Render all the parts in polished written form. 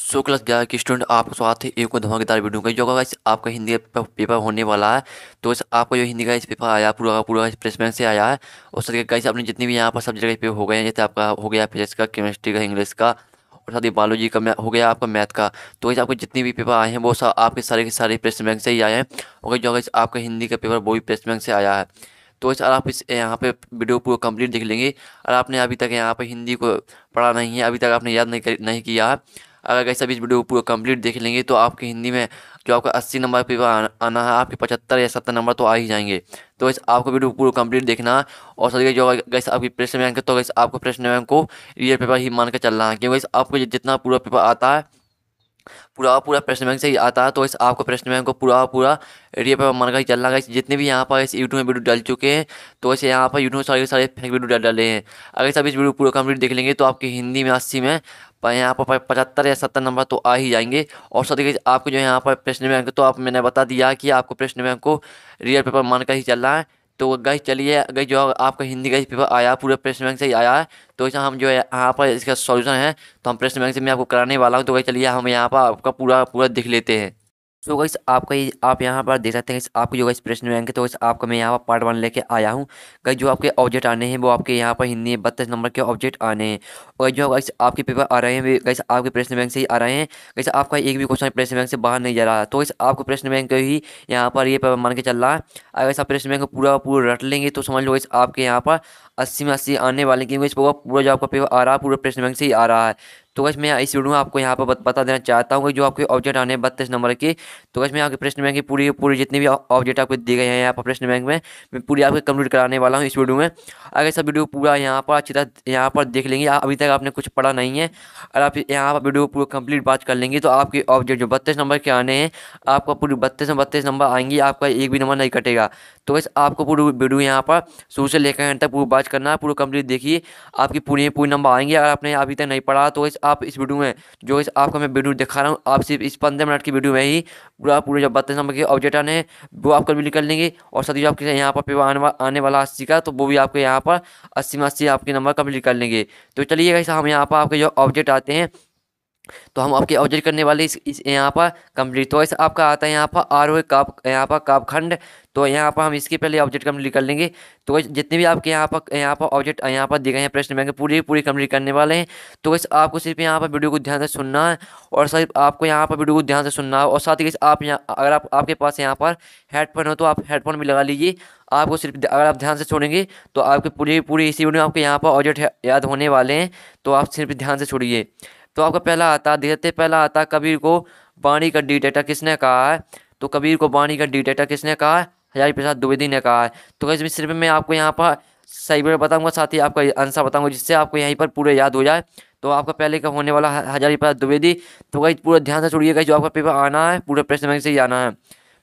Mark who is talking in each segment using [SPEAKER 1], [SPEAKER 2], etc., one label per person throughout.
[SPEAKER 1] So class 11 के student आपका स्वागत है एक और धमाकेदार वीडियो का जो गाइस आपका हिंदी का पेपर होने वाला है। तो इस आपका जो हिंदी का इस पेपर आया पूरा का पूरा प्लेस बैंक से आया है। और सर गाइस आपने जितनी भी यहाँ पर सब्जेक्ट के पेपर हो गए हैं, जैसे आपका हो गया फिजिक्स का, केमिस्ट्री का, इंग्लिश का और साथ ही बायोलॉजी का हो गया आपका मैथ का। तो इस आपके जितने भी पेपर आए हैं वो सब आपके सारे के सारे प्लेस बैंक से ही आए हैं। और जो गाइस आपका हिंदी का पेपर वो भी प्लेस बैंक से आया है। तो इस आप इस यहाँ पे वीडियो पूरा कंप्लीट देख लेंगे। और आपने अभी तक यहाँ पे हिंदी को पढ़ा नहीं है, अभी तक आपने याद नहीं किया है, अगर कैसे अभी इस वीडियो को पूरा कंप्लीट देख लेंगे तो आपके हिंदी में जो आपका 80 नंबर पेपर आना है, आपके 75 या 70 नंबर तो आ ही जाएंगे। तो इस आपको वीडियो पूरा कंप्लीट देखना है। और सर जो गैस आपकी प्रश्न बैंक है तो गैस आपको प्रश्न बैंक को रियल पेपर ही मान के चलना है, क्योंकि आपको जितना पूरा पेपर आता है पूरा पूरा प्रश्न बैंक से ही आता है। तो इस आपको प्रश्न बैंक को पूरा पूरा एरिया पर मान कर ही चलना है। जितने भी यहाँ पर इस यूट्यूब में वीडियो डाल चुके हैं तो इसे यहाँ पर यूट्यूब में सारे सारे फेक वीडियो डाले हैं। अगर सब इस वीडियो पूरा कंप्लीट देख लेंगे तो आपकी हिंदी में 80 में यहाँ पर 75 या 70 नंबर तो आ ही जाएंगे। और साथ ही आपको जो यहाँ पर प्रश्न बैंक तो आप मैंने बता दिया कि आपको प्रश्न बैंक को रियल पेपर मान कर ही चलना है। तो गाइस चलिए, गाइस जो आपका हिंदी का इस पेपर आया पूरे प्रश्न बैंक से ही आया है। तो इसे हम जो है यहाँ पर इसका सॉल्यूशन है तो हम प्रश्न बैंक से मैं आपको कराने वाला हूँ। तो गाइस चलिए हम यहाँ पर आपका पूरा पूरा देख लेते हैं। तो गाइस आपका ये आप यहाँ पर देख सकते हैं आपको जो गाइस प्रश्न बैंक है तो गाइस आपका मैं यहाँ पर पार्ट 1 लेके आया हूँ। गाइस जो आपके ऑब्जेक्ट आने हैं वो आपके यहाँ पर हिंदी में 32 नंबर के ऑब्जेक्ट आने हैं। और जो गाइस आपके पेपर आ रहे हैं वे गाइस आपके प्रश्न बैंक से ही आ रहे हैं। गाइस आपका एक भी क्वेश्चन प्रश्न बैंक से बाहर नहीं जा रहा है। तो गाइस आपको प्रश्न बैंक ही यहाँ पर ये पेपर मान के चल रहा है। अगर आप प्रश्न बैंक को पूरा पूरा रट लेंगे तो समझ लो गाइस आपके यहाँ पर 80 में 80 आने वाले, क्योंकि इस पूरा जो आपका पेपर आ रहा है पूरा प्रश्न बैंक से ही आ रहा है। तो गाइस मैं इस वीडियो में आपको यहाँ पर बता देना चाहता हूँ कि जो आपके ऑब्जेक्ट आने हैं 32 नंबर के। तो गाइस मैं आपके प्रश्न बैंक की पूरी पूरी जितने भी ऑब्जेक्ट आपको दिए गए हैं यहाँ पर प्रश्न बैंक में मैं पूरी आपको कंप्लीट कराने वाला हूँ इस वीडियो में। अगर सब वीडियो पूरा यहाँ पर अच्छी तरह यहाँ पर देख लेंगे, अभी तक आपने कुछ पढ़ा नहीं है और आप यहाँ पर वीडियो पूरा कंप्लीट बात कर लेंगे तो आपके ऑब्जेक्ट जो 32 नंबर के आने हैं आपका पूरी 32 में 32 नंबर आएंगे, आपका एक भी नंबर नहीं कटेगा। तो गाइस आपको पूरी वीडियो यहाँ पर शुरू से लेकर एंड तक पूरी बात करना है, पूरा कंप्लीट देखिए, आपकी पूरी पूरी नंबर आएंगे। अगर आपने अभी तक नहीं पढ़ा तो गाइस आप इस वीडियो में जो इस आपका मैं वीडियो दिखा रहा हूँ आप सिर्फ इस 15 मिनट की वीडियो में ही पूरा पूरे जो 32 नंबर के ऑब्जेक्ट आने हैं वो आप कंप्लीट कर लेंगे। और साथ ही जो आपके यहाँ पर पेपर आने वाला 80 का तो वो भी आपके यहाँ पर 80 में 80 आपके नंबर कंप्लीट कर लेंगे। तो चलिए गाइस हम यहाँ पर आपके जो ऑब्जेक्ट आते हैं तो हम आपके ऑब्जेक्ट करने वाले इस यहाँ पर कंप्लीट। तो ऐसा आपका आता है यहाँ पर आरोही काप, यहाँ पर कापखंड। तो यहाँ पर हम इसके पहले ऑब्जेक्ट कंप्लीट कर लेंगे। तो वैसे जितने भी आपके यहाँ पर ऑब्जेक्ट यहाँ पर दिए गए हैं प्रश्न बैंक पूरी पूरी कंप्लीट करने वाले हैं। तो वैसे आपको सिर्फ यहाँ पर वीडियो को ध्यान से सुनना है और सिर्फ आपको यहाँ पर वीडियो को ध्यान से सुनना है। और साथ ही आप यहाँ अगर आपके पास यहाँ पर हेडफोन हो तो आप हेडफोन भी लगा लीजिए। आपको सिर्फ अगर आप ध्यान से सुनेंगे तो आपके पूरी पूरी इसी वीडियो में आपके यहाँ पर ऑब्जेक्ट याद होने वाले हैं। तो आप सिर्फ ध्यान से छोड़िए। तो आपका पहला आता देखते पहला आता कबीर को वाणी का डिटेक्टर किसने कहा है। तो कबीर को वाणी का डिटेक्टर किसने कहा है, हजारी प्रसाद द्विवेदी ने कहा है। तो गाइस सिर्फ मैं आपको यहाँ पर सही वर्ड बताऊंगा, साथ ही आपका आंसर बताऊंगा जिससे आपको यहीं पर पूरे याद हो जाए। तो आपका पहले का होने वाला हजारी प्रसाद द्विवेदी। तो गाइस पूरा ध्यान से छोड़िएगा, जो आपका पेपर आना है पूरे प्रश्न बैंक से ही आना है।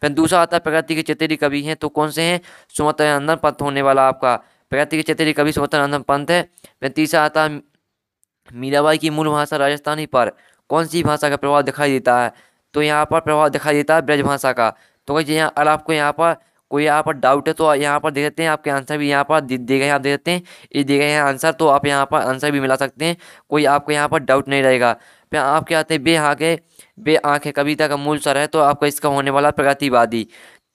[SPEAKER 1] फिर दूसरा आता है प्रकृति के चेतेरी कवि हैं तो कौन से हैं, सुमतानंदन पंत होने वाला आपका प्रकृति के चेतेरी कवि सुमतानंदन पंत है। फिर तीसरा आता है मीराबाई की मूल भाषा राजस्थानी पर कौन सी भाषा का प्रभाव दिखाई देता है। तो यहाँ पर प्रभाव दिखाई देता है ब्रज भाषा का। तो गाइस यहाँ अगर आपको यहाँ पर कोई यहाँ पर डाउट है तो यहाँ पर दे देते हैं, आपके आंसर भी यहाँ पर दिए गए हैं, आप दे देते हैं ये दिए गए हैं आंसर, तो आप यहाँ पर आंसर भी मिला सकते हैं, कोई आपको यहाँ पर डाउट नहीं रहेगा। फिर आपके आते हैं बे आँखें कविता का मूल सर है तो आपका इसका होने वाला प्रगतिवादी।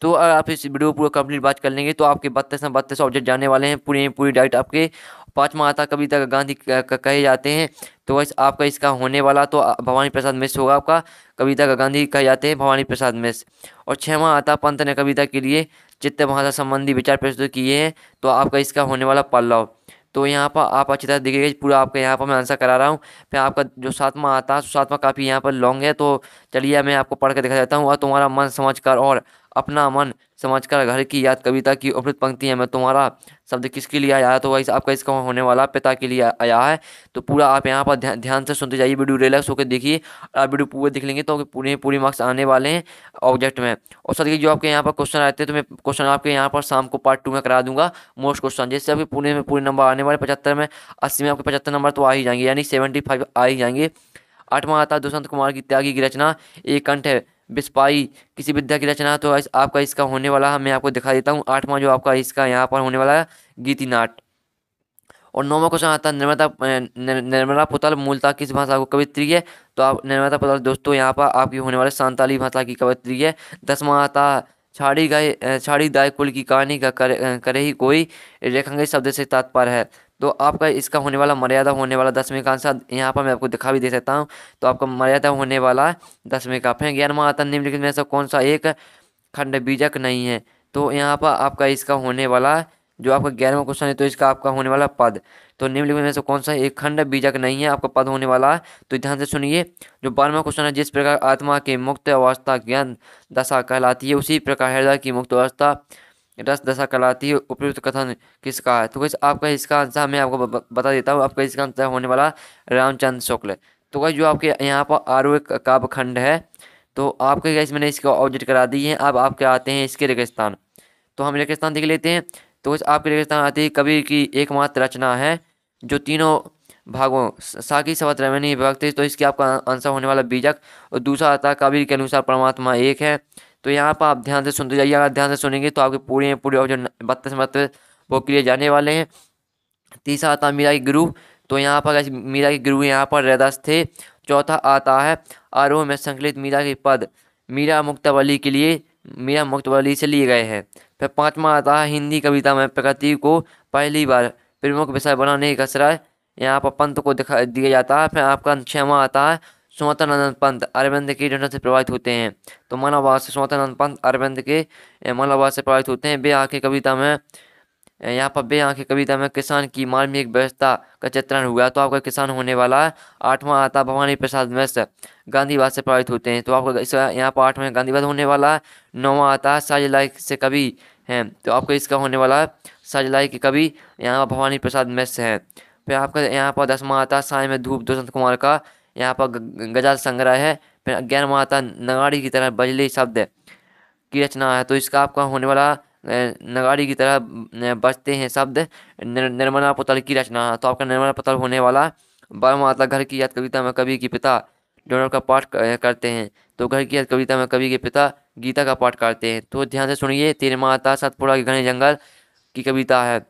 [SPEAKER 1] तो अगर आप इस वीडियो पूरा कंप्लीट बात कर लेंगे तो आपके 32 में 32 ऑब्जेक्ट जाने वाले हैं, पूरी पूरी डाइट आपके। पाँचवा आता कविता का गांधी कहे जाते हैं। तो वैसे आपका इसका होने वाला तो भवानी प्रसाद मिश्र होगा, आपका कविता का गांधी कहे जाते हैं भवानी प्रसाद मिश्र। और छठवां आता पंत ने कविता के लिए चित्त भाषा संबंधी विचार प्रस्तुत किए हैं तो आपका इसका होने वाला पल्लव। तो यहाँ पर आप अच्छी तरह देखिएगा, पूरा आपका यहाँ पर मैं आंसर करा रहा हूँ। फिर आपका जो सातवां आता है सातवां काफ़ी यहाँ पर लॉन्ग है तो चलिए मैं आपको पढ़ के दिखा देता हूँ। और तुम्हारा मन समझकर और अपना मन समझकर घर की याद कविता की उपयुक्त पंक्तियाँ में तुम्हारा शब्द किसके लिए आया है। तो वैसे आपका इसका होने वाला पिता के लिए आया है। तो पूरा आप यहाँ पर ध्यान से सुनते जाइए, वीडियो रिलैक्स होकर देखिए। आप वीडियो पूरे देख लेंगे तो पूरे पूरे मार्क्स आने वाले हैं ऑब्जेक्ट में। और साथ ही जो आपके यहाँ पर क्वेश्चन आते हैं तो मैं क्वेश्चन आपके यहाँ पर शाम को पार्ट 2 में करा दूंगा मोस्ट क्वेश्चन, जिससे आपके पूरे में पूरे नंबर आने वाले 75 में 80 में आपके 75 नंबर तो आ ही जाएंगे, यानी 75 आ ही जाएंगे। आठवां आता है दुष्यंत कुमार की त्यागी की रचना एक कंठ है बिस्पाई किसी विद्या की रचना। तो आपका इसका होने वाला है मैं आपको दिखा देता हूँ। आठवां जो आपका इसका यहाँ पर होने वाला है गीति नाट। और 9वां क्वेश्चन आता है निर्मला पुतल मूलतः किस भाषा को कवित्री है। तो आप निर्मला पुतल दोस्तों यहाँ पर आपकी होने वाले संताली भाषा की कवित्री है। 10वां आता है छाड़ी दाई कुल की कहानी का करे ही कोई रेखांकित शब्द से तात्पर्य है। तो आपका इसका होने वाला मर्यादा होने वाला 10वें का आंसर यहाँ पर मैं आपको दिखा भी दे सकता हूँ। तो आपका मर्यादा होने वाला है 10वें का। फिर 11वां आता है निम्नलिखित में से कौन सा एक खंड बीजक नहीं है। तो यहाँ पर आपका इसका होने वाला जो आपका 11वां क्वेश्चन है, तो इसका आपका होने वाला पद। तो निम्नलिखित में से कौन सा एक खंड बीजक नहीं है, आपका पद होने वाला है। तो ध्यान से सुनिए। जो 12वां क्वेश्चन है, जिस प्रकार आत्मा की मुक्त अवस्था ज्ञान दशा कहलाती है, उसी प्रकार हृदय की मुक्त अवस्था रस दशा कहलाती है। उपयुक्त कथन किसका है। तो वैसे आपका इसका आंसर मैं आपको बता देता हूँ। आपका इसका आंसर होने वाला रामचंद्र शुक्ल। तो वही जो आपके यहाँ पर आरोह काव्य खंड है, तो आपके गैस मैंने इसको ऑब्जेक्ट करा दी है। अब आपके आते हैं इसके रेगिस्तान। तो हम रेगिस्तान देख लेते हैं। तो इस आपके रेगिस्तान आती है कबीर की एकमात्र रचना है जो तीनों भागों साकी सवत रमणी विभक्त है। तो इसके आपका आंसर होने वाला बीजक। और दूसरा आता है कबीर के अनुसार परमात्मा एक है। तो यहाँ पर आप ध्यान से सुनते जाइए। अगर ध्यान से सुनेंगे तो आपके पूरे और जो 32 वो क्लियर जाने वाले हैं। तीसरा आता है मीरा की गुरु। तो यहाँ पर मीरा के गुरु यहाँ पर रैदास थे। चौथा आता है आरोह में संकलित मीरा के पद मीरा मुक्तवली से लिए गए हैं। फिर 5वां आता है हिंदी कविता में प्रकृति को पहली बार प्रमुख विषय बनाने का श्रेय यहाँ पर पंत को दिखा दिया जाता है। फिर आपका 6वां आता है स्वतंत्रानंद पंत अरविंद के रचना से प्रभावित होते हैं। तो मानववाद से स्वतंत्रानंद पंत अरविंद के मानववाद से प्रभावित होते हैं। बेआँखें कविता में यहाँ पर बेआँखें कविता में किसान की मार्मिक व्यवस्था का चित्रण हुआ। तो आपका किसान होने वाला है। 8वां आता भवानी प्रसाद मिश्र गांधीवाद से प्रभावित होते हैं। तो आपका इसका यहाँ पर 8वें गांधीवाद होने वाला है। 9वां आता है साजिलाई से कवि हैं। तो आपका इसका होने वाला है साजिलाई के कवि यहाँ पर भवानी प्रसाद मिश्र हैं। फिर आपका यहाँ पर 10वां आता है साय में धूप दुष्यंत कुमार का यहाँ पर गजल संग्रह है। फिर 11वां आता नगाड़ी की तरह बजले शब्द की रचना है। तो इसका आपका होने वाला नगाड़ी की तरह बजते हैं शब्द निर्मला पुतल की रचना है। तो आपका निर्मला पुतल होने वाला। 12वां आता घर की याद कविता में कवि के पिता डोनर का पाठ करते हैं। तो घर की याद कविता में कवि के पिता गीता का पाठ करते हैं। तो ध्यान से सुनिए। 13वां आता सतपुड़ा के घने जंगल की कविता है।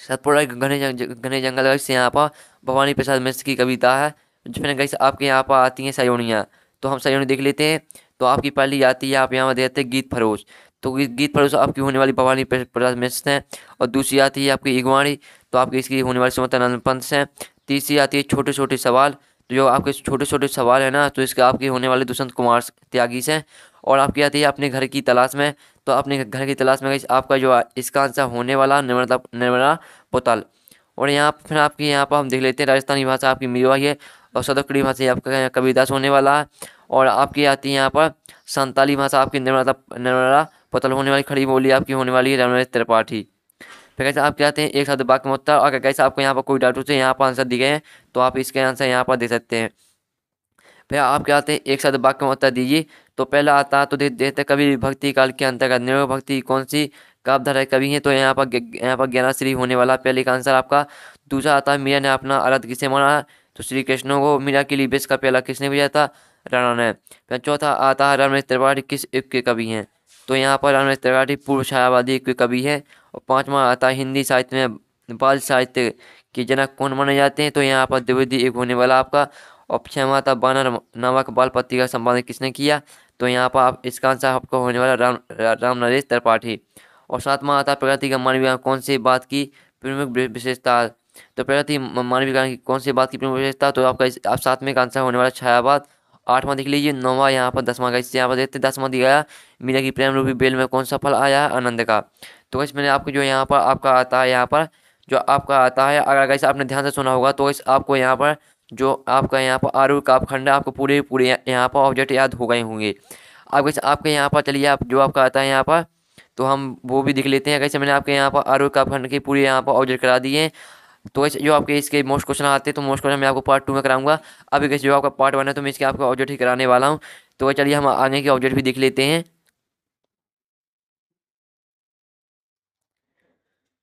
[SPEAKER 1] सतपुड़ा के घने जंगल से यहाँ पर भवानी प्रसाद मिश्र की कविता है। फिर कैसे आपके यहाँ पर आती हैं सयोनियाँ। तो हम सयोनी देख लेते हैं। तो आपकी पहली आती है आप यहाँ पर देखते हैं गीत फरोश। तो गीत फरोश आपकी होने वाली भवानी प्रसाद मिश्र हैं। और दूसरी आती है आपकी इगवाणी। तो आपकी इसकी होने वाली सुमतानंद पंत हैं। तीसरी आती है छोटे छोटे सवाल। तो जो आपके छोटे छोटे सवाल है ना, तो इसके आपके होने वाले दुष्यंत कुमार त्यागी से। और आपकी आती है अपने घर की तलाश में। तो अपने घर की तलाश में आपका जो इसका आंसर होने वाला निर्मला पुतल। और यहाँ फिर आपकी यहाँ पर हम देख लेते हैं राजस्थानी भाषा आपकी मीरवाई है। और सदकड़ी भाषा आपका कबीरदास होने वाला है। और आपकी आती है यहाँ पर संताली भाषा आपकी निर्मला पुतल होने वाली। खड़ी बोली आपकी होने वाली है रमणेश त्रिपाठी। फिर कैसे आप क्या आते हैं एक शब्द वाक्य में उत्तर। अगर कैसे आपको यहाँ पर कोई डाउट हो तो यहाँ पर आंसर दिए गए हैं, तो आप इसके आंसर यहाँ पर दे सकते हैं। फिर आप क्या आते हैं एक शब्द वाक्य में उत्तर दीजिए। तो पहला आता है तो देते कवि भक्ति काल के अंतर्गत निर्भय भक्ति कौन सी काव्यधारा कवि है। तो यहाँ पर ज्ञानाश्री होने वाला पहले का आंसर आपका। दूसरा आता है मीरा ने अपना अर्थ किसे माना। तो श्री कृष्ण को। मीरा के लिए विष का प्याला किसने भेजा था, राणा ने। फिर चौथा आता है रमणेश त्रिपाठी किस युग के कवि हैं। तो यहाँ पर रमणेश त्रिपाठी पूर्व छायावादी के कवि है। और 5वां आता है हिंदी साहित्य में बाल साहित्य के जनक कौन माने जाते हैं। तो यहाँ पर द्विवेदी एक होने वाला आपका। और 6वां आता बानर नामक बाल पत्रिका का संपादन किसने किया। तो यहाँ पर आप इसका आंसर आपको होने वाला राम नरेश त्रिपाठी। और 7वां आता प्रगति का मानवीय कौन सी बात की प्रमुख विशेषता। तो प्रगति मानवीय की कौन सी बात की प्रमुख विशेषता। तो आपका आप 7वें का आंसर होने वाला छायावाद। 8वां देख लीजिए। 9वां यहाँ पर 10वां का इससे यहाँ पर देखते 10वां दिया गया मीरा की प्रेम रूपी बेल में कौन सा फल आया है, आनंद का। तो इस मैंने आपको जो यहाँ पर आपका आता है यहाँ पर जो आपका आता है अगर कैसे आपने ध्यान से सुना होगा तो इस आपको यहाँ पर जो आपका यहाँ पर आरूढ़ काव्यखंड है आपको पूरे यहाँ पर ऑब्जेक्ट याद हो गए होंगे। अब कैसे आपके यहाँ पर चलिए आप जो आपका आता है यहाँ पर तो हम वो भी देख लेते हैं। कैसे मैंने आपके यहाँ पर आरूढ़ काव्यखंड के पूरे यहाँ पर ऑब्जेक्ट करा दिए हैं। तो ऐसे जो आपके इसके मोस्ट क्वेश्चन आते हैं तो मोस्ट क्वेश्चन मैं आपको पार्ट 2 में कराऊंगा। अभी कैसे जो आपका पार्ट 1 है तो मैं इसके आपको ऑब्जेक्ट ही कराने वाला हूँ। तो चलिए हम आगे के ऑब्जेक्ट भी देख लेते हैं।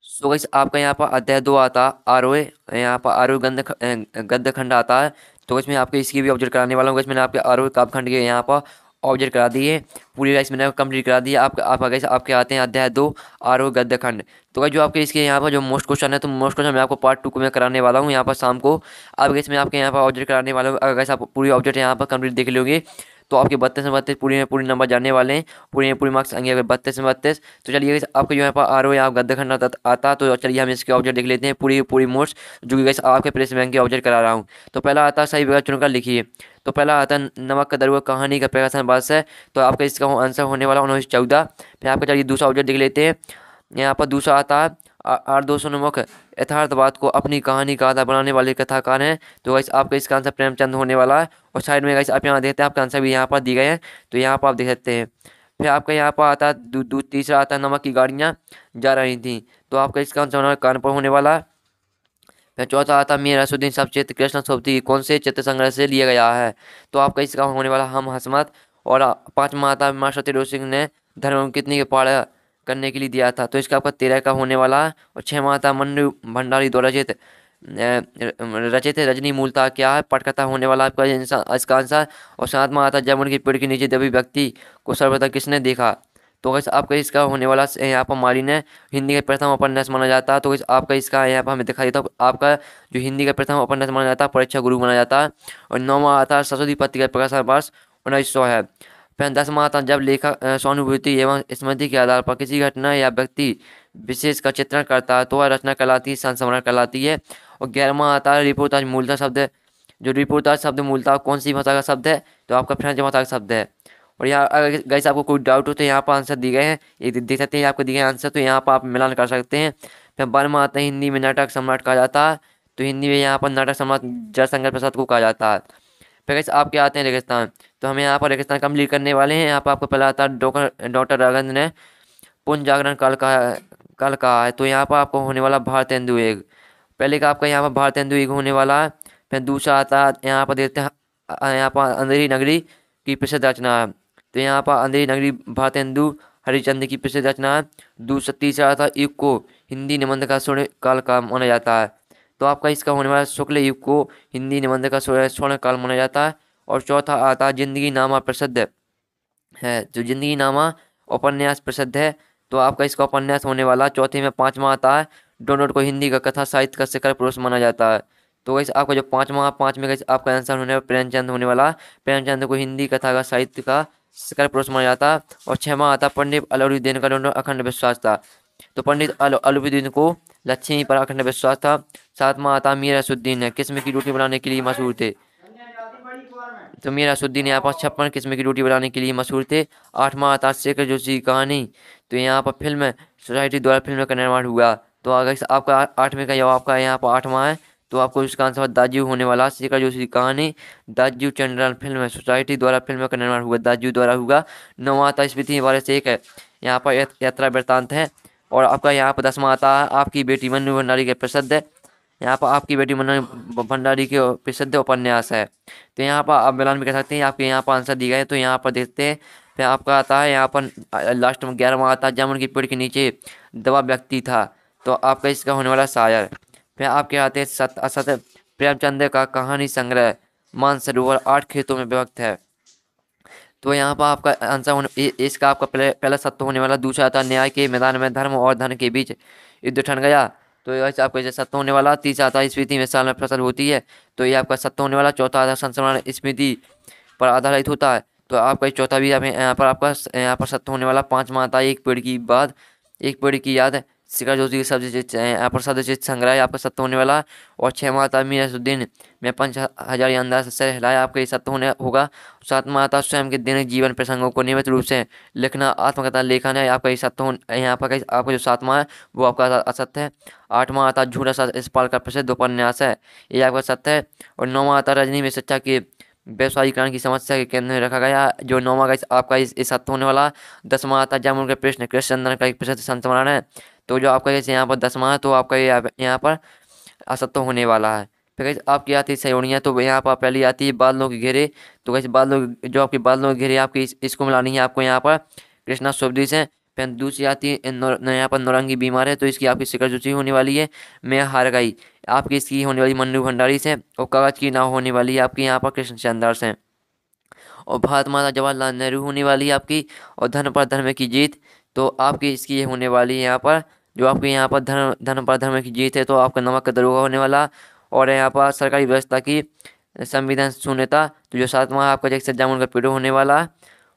[SPEAKER 1] सो गाइस आपका यहाँ पर अध्याय 2 आता आरोह यहाँ पर आरोह गद्य खंड आता है। तो इसमें आपके इसकी भी ऑब्जेक्ट कराने वाला हूँ। मैंने आपके आरोह काव्यखंड के यहाँ पर ऑब्जेक्ट करा दिए पूरी गाइस मैंने कंप्लीट करा दी। आपका गाइस आपके आते हैं अध्याय 2 आरोह गद्यखंड। तो गाइस जो आपके इसके यहाँ पर जो मोस्ट क्वेश्चन है तो मोस्ट क्वेश्चन मैं आपको पार्ट 2 को मैं कराने वाला हूँ यहाँ पर शाम को। अब गाइस मैं आपके यहाँ पर ऑब्जेक्ट कराने वाला हूँ। अगर गाइस आप पूरी ऑब्जेक्ट यहाँ पर कंप्लीट देख लोगे तो आपके 32 में 32 पूरी में पूरी नंबर जाने वाले हैं। पूरी में पूरी मार्क्स आएंगे अगर 32 में 32। तो चलिए गाइस आपके जो यहाँ पर आरोह या गद्यखंड आता तो चलिए हम इसके ऑब्जेक्ट देख लेते हैं पूरी पूरी मोस्ट जो कि गाइस आपके प्रेस बैंक के ऑब्जेक्ट करा रहा हूँ। तो पहला आता है सही विकल्प चुनकर लिखिए। तो पहला आता है नमक का दरुआ कहानी का प्रकाशन वर्ष है। तो आपका इसका आंसर होने वाला 1914। फिर आपका चलिए दूसरा ऑब्जेक्ट देख लेते हैं। यहाँ पर दूसरा आता है आर्दोसोन्मुख यथार्थवाद को अपनी कहानी का आधार बनाने वाले कथाकार हैं। तो गाइस आपका इसका आंसर प्रेमचंद होने वाला है। और साइड में गाइस आप यहाँ देखते हैं आपका आंसर भी यहाँ पर दिए गए हैं तो यहाँ पर आप देख सकते हैं। फिर आपका यहाँ पर आता है तीसरा आता है नमक की गाड़ियाँ जा रही थी। तो आपका इसका आंसर कानपुर होने वाला है। फिर चौथा आता मीर असुद्दीन सब चित्र कृष्ण सोबती कौन से चित्र संग्रह से लिया गया है। तो आपका इसका होने वाला हम हसमत। और पांचवा आता माँ सत्यदेव सिंह ने धर्म कितनी के पाड़ा करने के लिए दिया था। तो इसका आपका 13 का होने वाला है। और छठवां आता मन्नू भंडारी द्वारा रचित रजनी मूलतः क्या है पटकथा होने वाला आपका इसका आंसर। और सातवां आता जमुन की पेड़ के नीचे दबी व्यक्ति को सर्वप्रथम किसने देखा। तो वैसे आपका इसका होने वाला यहाँ पर मालिन है हिंदी का प्रथम उपन्यास माना जाता है। तो आपका इसका यहाँ पर हमें दिखा देता हूँ आपका जो हिंदी का प्रथम उपन्यास माना जाता है परीक्षा गुरु माना जाता है। और 9वां आता है सरस्वती पत्रिका प्रकाशन वर्ष 1900 है। फिर 10वां आता जब लेखक सहानुभूति एवं स्मृति के आधार पर किसी घटना या व्यक्ति विशेष का चित्रण करता है तो वह रचना कहलाती है संस्मरण कहलाती है। और 11वां आता है रिपोर्टाज मूलतः शब्द जो रिपोर्टाज शब्द मूलतः कौन सी भाषा का शब्द है तो आपका फ्रेंच भाषा का शब्द है। और यहाँ अगर गाइस आपको कोई डाउट हो तो यहाँ पर आंसर दिए गए हैं ये देख सकते हैं आपको दिए गए आंसर तो यहाँ पर आप मिलान कर सकते हैं। फिर 12वां आता है हिंदी में नाटक सम्राट कहा जाता है। तो हिंदी में यहाँ पर नाटक सम्राट जयशंकर प्रसाद को कहा जाता है। फिर गाइस आपके आते हैं रेगिस्तान। तो हम यहाँ पर रेगिस्तान कंप्लीट करने वाले हैं। यहाँ पर आपको पहला आता है डॉक्टर राघवेंद्र ने पुनः जागरण काल कहा है। तो यहाँ पर आपको होने वाला भारतेंदु एक पहले का आपका यहाँ पर भारतेंदु एक होने वाला है। फिर दूसरा आता है यहाँ पर देखते हैं यहाँ पर अंधेरी नगरी की प्रसिद्ध रचना है। तो यहाँ पर अंधेरी नगरी भारतेंदु हरिश्चंद्र की प्रसिद्ध रचना है। दूसरा तीसरा आता युग को हिंदी निबंध का स्वर्ण काल का माना जाता है। तो आपका इसका होने वाला शुक्ल युग को हिंदी निबंध का स्वर्ण काल माना जाता है। और चौथा आता जिंदगी नामा प्रसिद्ध है जो जिंदगी नामा उपन्यास प्रसिद्ध है। तो आपका इसका उपन्यास होने वाला चौथे में। पांचवा आता है डोनट को हिंदी का कथा साहित्य का शिखर पुरुष माना जाता है। तो वैसे आपका जो पाँच में आपका आंसर होने वाला प्रेमचंद होने वाला। प्रेमचंद को हिंदी कथा का साहित्य का शिखर पुरुष माना जाता है। और छठवां आता पंडित अलौरुद्दीन का डोनट अखंड विश्वास था। तो पंडित अलौरुद्दीन को लक्ष्मी पर अखंड विश्वास था। सातवां आता मीर असुद्दीन है किस्म की रोटी बनाने के लिए मशहूर थे। तो मीर असुद्दीन यहाँ पर 56 किस्म की रोटी बनाने के लिए मशहूर थे। आठवां आता शेखर जोशी की कहानी। तो यहाँ पर फिल्म सोसाइटी द्वारा फिल्म का निर्माण हुआ। तो अगर आपका 8वें का जवाब आपका यहाँ पर 8वां है तो आपको इसका आंसर दाजू होने वाला शेखर जोशी की कहानी दाजू चंद्रन फिल्म सोसाइटी द्वारा फिल्म का निर्माण हुआ दाजू द्वारा हुआ। 9वां आता स्मृति वाले से एक है यहाँ पर यात्रा वृत्तांत है। और आपका यहाँ पर 10वां आता है आपकी बेटी मन्नू भंडारी के प्रसिद्ध है। यहाँ पर आपकी बेटी मन्नू भंडारी के प्रसिद्ध उपन्यास है। तो यहाँ पर आप मिलान भी कर सकते हैं आपके यहाँ पर आंसर दिए गए तो यहाँ पर देखते हैं। फिर आपका आता है यहाँ पर लास्ट में 11वां आता है जामुन की पेड़ के नीचे दबा व्यक्ति था। तो आपका इसका होने वाला शायर। फिर आपके आते हैं सत प्रेमचंद का कहानी संग्रह मानसरोवर 8 खेतों में विभक्त है। तो यहाँ पर आपका आंसर इसका आपका पहला सत्य होने वाला। दूसरा आता न्याय के मैदान में धर्म और धन के बीच युद्ध ठन गया। तो ये आपका जैसे सत्य होने वाला। तीसरा आता स्मृति में साल में फसल होती है। तो ये आपका सत्य होने वाला। चौथा आता संस्मरण स्मृति पर आधारित होता है। तो आपका चौथा भी यहाँ पर आपका यहाँ पर सत्य होने वाला। पांचवा आता एक पेड़ की बात एक पेड़ की याद शिखर जोशी के शब्द यहाँ पर शब्दचित संग्रह आपका सत्य होने वाला। और छठवां आता मीर असुद्दीन में 5000 अंदाज से हिलाया आपका ये सत्य होने होगा। सातवां आता स्वयं के दैनिक जीवन प्रसंगों को नियमित रूप से लिखना आत्मकथा लेखन है आपका ये सत्य यहाँ पर आपका जो सातवां है वो आपका असत्य है। आठवां आता झूठा सच इस्पाल का प्रसिद्ध उपन्यास है ये आपका सत्य है। और 9वां आता रजनी में शिक्षा के व्यवसायीकरण की समस्या के केंद्र में रखा गया जो 9वां का आपका इस सत्य होने वाला। 10वां आता जामुन के प्रश्न कृष्णचंद्र का एक प्रसिद्ध संस्मरण है। तो जो आपका जैसे यहाँ पर 10वां है तो आपका यहाँ पर असत्य होने वाला है। फिर आपकी आती है सयोड़ियाँ। तो यहाँ पर पहली आती है बादलों के घेरे। तो कैसे बादलों जो आपके बादलों के घेरे आपकी इसको मिलानी है आपको यहाँ पर कृष्णा स्वदेश है। फिर दूसरी आती है यहाँ पर नौरंगी बीमार है। तो इसकी आपकी शिखर जोशी होने वाली है। मैं हार गई आपकी इसकी होने वाली मन्नू भंडारी से। और कागज की नाव होने वाली है आपकी यहाँ पर कृष्णचंद्र से। और भारत माता जवाहरलाल नेहरू होने वाली है आपकी। और धर्म पर धर्म की जीत, तो आपकी इसकी ये होने वाली है यहाँ पर। जो आपके यहाँ पर धर्म धर्म पर धर्म की जीत है, तो आपका नमक का दरोगा होने वाला। और यहाँ पर सरकारी व्यवस्था की संविधान शून्यता, तो जो 7वां आपका जैसे जामुन का पेड़ होने वाला है।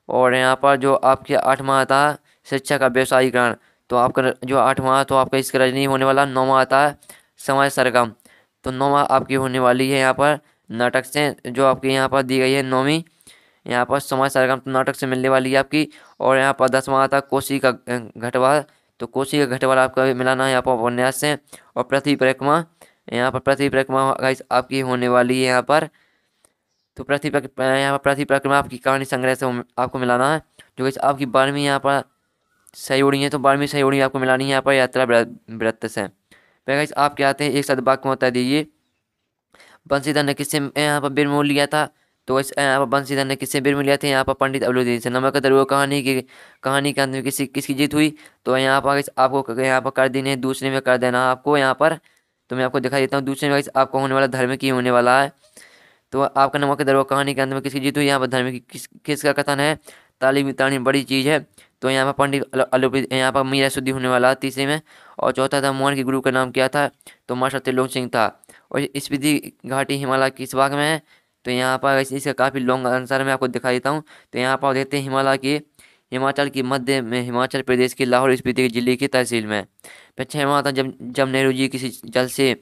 [SPEAKER 1] और यहाँ पर जो आपके 8वां आता है शिक्षा का व्यवसायीकरण, तो आपका जो 8वां, तो आपका इसका रजनी होने वाला। 9वां आता है समाज सरगम, तो 9वां आपकी होने वाली है यहाँ पर नाटक से, जो आपके यहाँ पर दी गई है 9वीं। यहाँ पर समाज सरगम तो नाटक से मिलने वाली है आपकी। और यहाँ पर 10वां आता है कोसी का घटवाल, तो कोसी का घटवाल आपका मिलाना है यहाँ पर उपन्यास से। और पृथ्वी परिक्रमा, यहाँ पर पृथ्वी परिक्रमा गाइस आपकी होने वाली है यहाँ पर। तो यहाँ पर पृथ्वी परिक्रमा आपकी कहानी संग्रह से आपको मिलाना है। जो गाइस आपकी 12वीं यहाँ पर सही उड़ी है, तो 12वीं सही उड़ी आपको मिलानी है यहाँ पर यात्रा वृत्त से। फिर गाइस आप क्या आते हैं एक शब्द वाक्य में बता दीजिए। बंसीधर ने किससे यहाँ पर बिरमोल लिया था, तो इस यहाँ पर बंसीधर ने किससे बिरमोल लिया था, यहाँ पर पंडित अवलोदीन से। नमक का दरोगा कहानी के अंत में किसकी जीत हुई, तो यहाँ पर आपको यहाँ पर कर देने दूसरे में कर देना आपको यहाँ पर। तो मैं आपको दिखा देता हूँ दूसरे में आपको होने वाला धर्म की होने वाला है। तो आपका नमक का दरोगा कहानी के अंत में किसकी जीत हुई, यहाँ पर धर्म की किसका कथन है। तालीम तालीम बड़ी चीज़ है, तो यहाँ पर पंडित अलोपी यहाँ पर मीरा शुद्धि होने वाला है तीसरे में। और चौथा था मोहन के गुरु का नाम क्या था, तो मास्टर त्रिलोक सिंह था। और स्पीति घाटी हिमालय किस भाग में है, तो यहाँ पर इसका काफ़ी लॉन्ग आंसर मैं आपको दिखा देता हूँ। तो यहाँ पर देखते हैं हिमालय की हिमाचल की मध्य में, हिमाचल प्रदेश के लाहौल स्पीति जिले की तहसील में। फिर 6वां था जब जब नेहरू जी किसी जलसे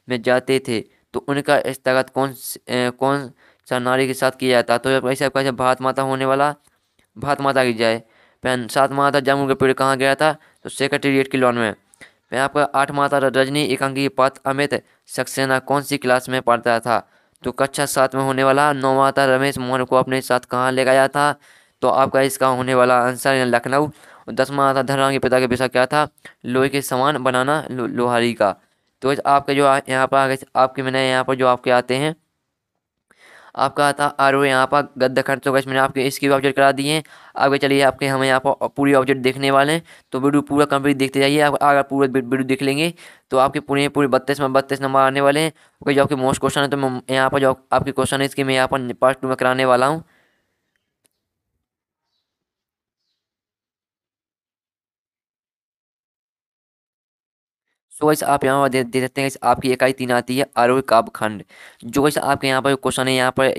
[SPEAKER 1] में जाते थे, तो उनका स्थगत कौन सा नारी के साथ किया जाता, तो ऐसे आपका भारत माता होने वाला, भारत माता की जय। फिर 7वां था जामुन का पेड़ कहाँ गया था, तो सेक्रेटेरिएट की लॉन में। फिर आपका 8वां था रजनी एकांकी पात्र अमित सक्सेना कौन सी क्लास में पढ़ता था, तो कक्षा 7 में होने वाला। 9वां था रमेश मोहन को अपने साथ कहाँ ले गया था, तो आपका इसका होने वाला आंसर है लखनऊ। और 10वां था धनराम के पिता के विषय क्या था, लोहे के सामान बनाना, लोहारी का। तो आपके जो यहाँ पर आगे आपके मैंने यहाँ पर जो आपके आते हैं आपका आता आरो यहाँ पर गद्दा खंड, तो मैंने आपके इसकी ऑब्जेक्ट करा दिए हैं। आगे चलिए आपके हम यहाँ पर पूरी ऑब्जेक्ट देखने वाले हैं, तो वीडियो पूरा कंप्लीट देखते जाइए। आप अगर पूरा वीडियो देख लेंगे तो आपके पूरे 32 नंबर आने वाले हैं। ओके, जो आपके मोस्ट क्वेश्चन है, तो मैं यहाँ पर जो आपके क्वेश्चन है इसके मैं यहाँ पर पार्ट 2 में कराने वाला हूँ। सो वैसे आप यहाँ पर दे सकते हैं आपकी इकाई 3 आती है आरोही काव्यखंड। जो वैसे आपके यहाँ पर क्वेश्चन है यहाँ पर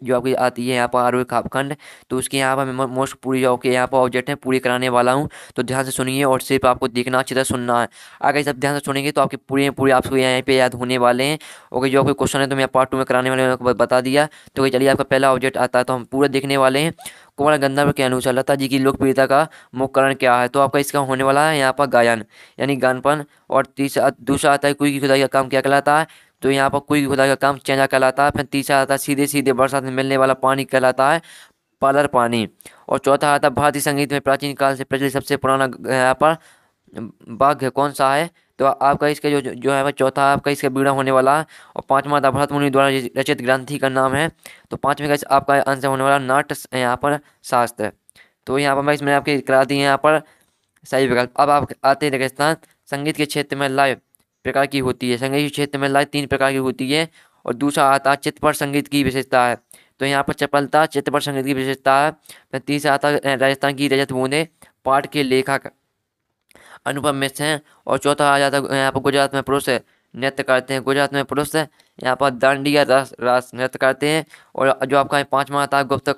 [SPEAKER 1] जो आपकी आती है यहाँ पर आरोही काव्यखंड, तो उसके यहाँ पर मैं मोस्ट पूरी जो आपके यहाँ पर ऑब्जेक्ट है पूरी कराने वाला हूँ। तो ध्यान से सुनिए और सिर्फ आपको देखना अच्छी तरह सुनना है। अगर सब ध्यान से सुनेंगे तो आपके पूरे आपको यहाँ पे याद होने वाले हैं। ओके, जो आपके क्वेश्चन है तो मैं पार्ट 2 में कराने वाले आपको बता दिया। तो चलिए आपका पहला ऑब्जेक्ट आता है, तो हम पूरा देखने वाले हैं। कुमार गंधर्व के अनुसार लता जी की लोकप्रियता का मुख्य कारण क्या है, तो आपका इसका होने वाला है यहाँ पर गायन यानी गानपन। और तीसरा दूसरा आता है कुई की खुदाई का काम क्या कहलाता है, तो यहाँ पर कुई की खुदाई का काम चेंजा कहलाता है। फिर तीसरा आता है सीधे सीधे बरसात में मिलने वाला पानी कहलाता है पालर पानी। और चौथा आता है भारतीय संगीत में प्राचीन काल से प्रचलित सबसे पुराना यहाँ पर वाद्य कौन सा है, तो आपका इसका जो है वह चौथा आपका इसका बीड़ा होने वाला है। और 5वां था भरत मुनि द्वारा रचित ग्रंथि का नाम है, तो 5वें का आपका आंसर होने वाला नाट्य यहाँ पर शास्त्र। तो यहाँ पर मैं इसमें आपके करा दी है यहाँ पर सही विकल्प। अब आप आते हैं रेगिस्तान। संगीत के क्षेत्र में लय प्रकार की होती है, संगीत के क्षेत्र में लय 3 प्रकार की होती है। और दूसरा आता है चित्त पर संगीत की विशेषता है, तो यहाँ पर चपलता चित्त पर संगीत की विशेषता है। फिर तीसरा आता है राजस्थान की रजत बूंदे पाठ के लेखक अनुपम मिश्र हैं। और चौथा आ जाता है यहाँ पर गुजरात में पुरुष नृत्य करते हैं, गुजरात में पुरुष यहाँ पर दांडिया रास नृत्य करते हैं। और जो आपका 5वां आता है गुप्त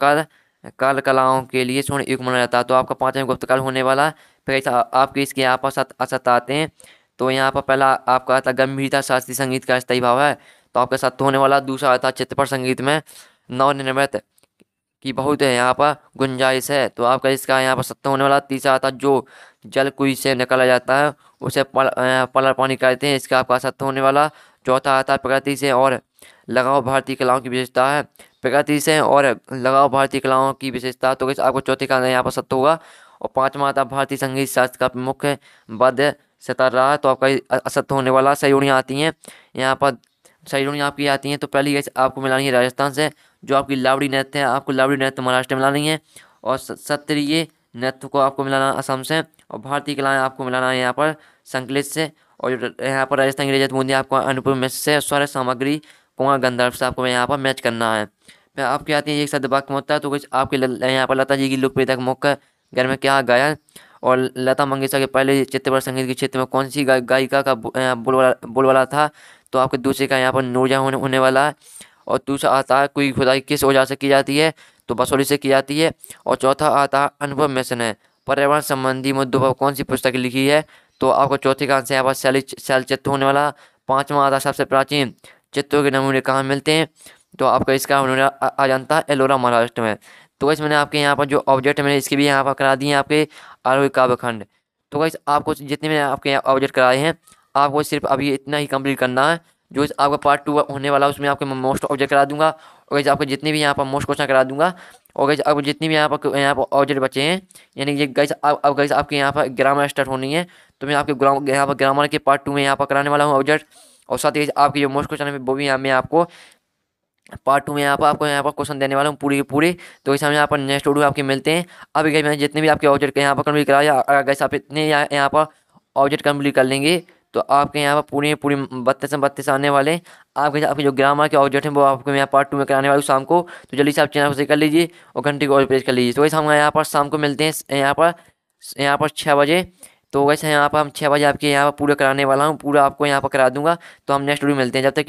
[SPEAKER 1] काल कलाओं के लिए स्वर्ण युग माना जाता है, तो आपका 5वां गुप्त काल होने वाला है। फिर ऐसा आपके इसके यहाँ पर असत आते हैं, तो यहाँ पर पहला आपका आता है गंभीरता शास्त्रीय संगीत का स्थायी भाव है, तो आपका सत्य होने वाला। दूसरा आता है चित्तपर संगीत में नव निर्मित की बहुत है यहाँ पर गुंजाइश है, तो आपका इसका यहाँ पर सत्य होने वाला। तीसरा आता जो जल कुई से निकाला जाता है उसे पलर पानी कहते हैं, इसका आपका सत्य होने वाला। चौथा आता है प्रकृति से और लगाव भारतीय कलाओं की विशेषता है, प्रकृति से और लगाव भारतीय कलाओं की विशेषता, तो इस आपको चौथे का यहाँ पर सत्य होगा। और 5वां आता भारतीय संगीत शास्त्र का मुख्य वाद्य सितार रहा है, तो आपका असत्य होने वाला। सहयोगियाँ आती हैं यहाँ पर, सहयोगियाँ आपकी आती हैं, तो पहली आपको मिलानी है राजस्थान से। जो आपकी लावड़ी नृत्य है आपको लावड़ी नृत्य महाराष्ट्र में मिलानी है। और सत्रिय नृत्य को आपको मिलाना असम से। और भारतीय कलाएँ आपको मिलाना है यहाँ पर संकलित से। और यहाँ पर राजस्थान की रजत बूंदी आपको अनुपम मिश्र से। स्वर सामग्री कुमार गंधर्व से आपको यहाँ पर मैच करना है। फिर आपके आते हैं एक शब्द वाक्य में होता है, तो कुछ आपके यहाँ पर लता जी की लोकप्रियता के मुख्य घर में क्या गाया, और लता मंगेशकर के पहले चित्रपट संगीत के क्षेत्र में कौन सी गायिका का बोलबाला था। तो आपके दूसरे का यहाँ पर नूरजहां होने वाला है। और दूसरा आता है कोई खुदाई किस औजार से की जाती है, तो बसोली से की जाती है। और चौथा आता है अनुभव मिशन है, पर्यावरण संबंधी मुद्दों पर कौन सी पुस्तक लिखी है। तो आपको चौथे का आंसर यहाँ पर शैल चित्र होने वाला। पांचवा आता है सबसे प्राचीन चित्रों के नमूने कहाँ मिलते हैं। तो आपका इसका होने आ जानता है एलोरा महाराष्ट्र में। तो वैसे मैंने आपके यहाँ पर जो ऑब्जेक्ट मैंने इसके भी यहाँ पर करा दिए हैं आपके आरोग्य काव्यखंड। तो वैसे आपको जितने मैंने आपके यहाँ ऑब्जेक्ट कराए हैं, आपको सिर्फ अभी इतना ही कंप्लीट करना है। जो आपका पार्ट 2 होने वाला है उसमें आपके मैं मोस्ट ऑब्जेक्ट करा दूंगा, और वैसे आपको जितने भी यहाँ पर मोस्ट क्वेश्चन करा दूंगा। और वैसे आपको जितनी भी यहाँ पर ऑब्जेक्ट बचे हैं, यानी ये गाइस अब गाइस आपके यहाँ पर ग्रामर स्टार्ट होनी है। तो मैं आपके यहाँ पर ग्रामर के पार्ट 2 में यहाँ पर कराने वाला हूँ ऑब्जेक्ट। और साथ ही आपके जो मोस्ट क्वेश्चन है वो भी मैं आपको पार्ट 2 में यहाँ पर आपको यहाँ पर क्वेश्चन देने वाला हूँ पूरी के पूरे। तो इस हम यहाँ पर नेक्स्ट वीडियो आपके मिलते हैं। अभी गए मैंने जितने भी आपके ऑब्जेक्ट यहाँ पर कंप्लीट कराया, अगर गैस आप इतने यहाँ पर ऑब्जेक्ट कंप्लीट कर लेंगे, तो आपके यहाँ पर पूरी पूरी 32 आने वाले हैं। आपके जो ग्रामर के ऑब्जेक्ट हैं वो आपको यहाँ पार्ट 2 में कराने वाले हूँ शाम को। तो जल्दी से आप चैनल को शेयर कर लीजिए और घंटे को और प्रेस कर लीजिए। तो वैसे हम यहाँ पर शाम को मिलते हैं यहाँ पर 6 बजे। तो वैसे यहाँ पर हम 6 बजे आपके यहाँ पर पूरा कराने वाला हूँ, पूरा आपको यहाँ पर करा दूंगा। तो हम नेक्स्ट वीडियो मिलते हैं, जब तक के लिए।